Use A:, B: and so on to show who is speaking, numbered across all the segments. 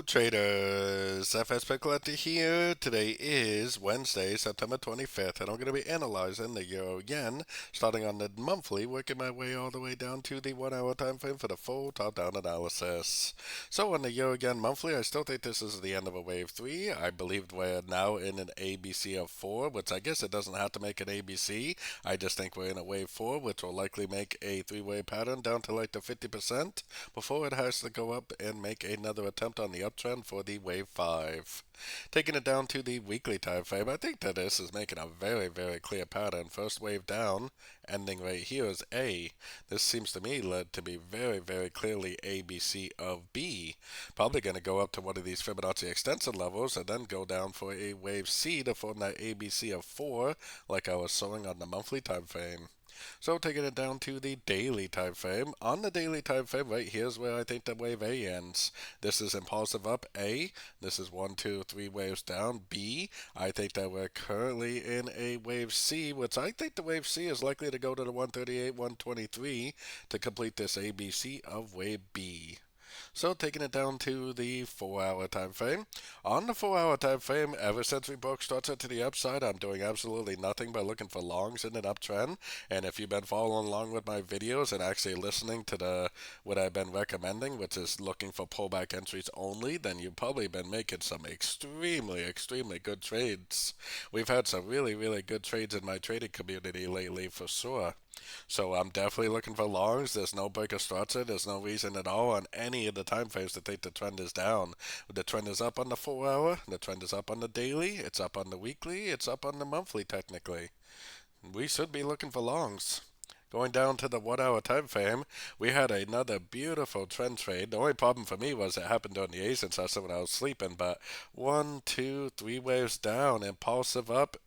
A: Traders, FX Pip Collector here. Today is Wednesday, September 25th, and I'm going to be analyzing the Euro Yen, starting on the monthly, working my way all the way down to the 1 hour time frame for the full top-down analysis. So on the Euro Yen monthly, I still think this is the end of a wave 3. I believe we're now in an ABC of 4, which I guess it doesn't have to make an ABC. I just think we're in a wave 4, which will likely make a three-way pattern down to like the 50% before it has to go up and make another attempt on the uptrend for the wave 5. Taking it down to the weekly time frame, I think that this is making a very, very clear pattern. First wave down, ending right here is A. This seems to me led to be very, very clearly ABC of B. Probably going to go up to one of these Fibonacci extension levels and then go down for a wave C to form that ABC of 4 like I was showing on the monthly time frame. So taking it down to the daily time frame. On the daily time frame, right here's where I think the wave A ends. This is impulsive up A. This is 1, 2, 3 waves down B. I think that we're currently in a wave C, which I think the wave C is likely to go to the 138, 123 to complete this ABC of wave B. So taking it down to the 4 hour time frame. On the 4 hour time frame, ever since we broke structure to the upside, I'm doing absolutely nothing but looking for longs in an uptrend. And if you've been following along with my videos and actually listening to what I've been recommending, which is looking for pullback entries only, then you've probably been making some extremely, extremely good trades. We've had some really, really good trades in my trading community lately for sure. So I'm definitely looking for longs. There's no break of structure. There's no reason at all on any of the time frames to think the trend is down. The trend is up on the 4 hour. The trend is up on the daily. It's up on the weekly. It's up on the monthly technically. We should be looking for longs. Going down to the 1 hour time frame, we had another beautiful trend trade. The only problem for me was it happened during the Asian session when I was sleeping, but 1, 2, 3 waves down, impulsive up,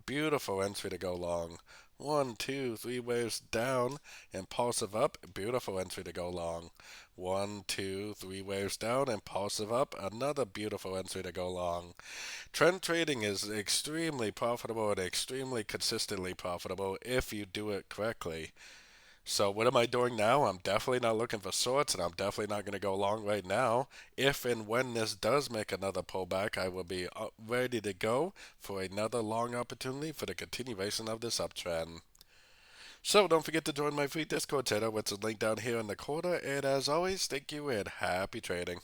A: beautiful entry to go long. 1, 2, 3 waves down, impulsive up, beautiful entry to go long. 1, 2, 3 waves down, impulsive up, another beautiful entry to go long. Trend trading is extremely profitable and extremely consistently profitable if you do it correctly. So what am I doing now? I'm definitely not looking for shorts, and I'm definitely not going to go long right now. If and when this does make another pullback, I will be ready to go for another long opportunity for the continuation of this uptrend. So don't forget to join my free Discord channel, which is linked down here in the corner. And as always, thank you and happy trading.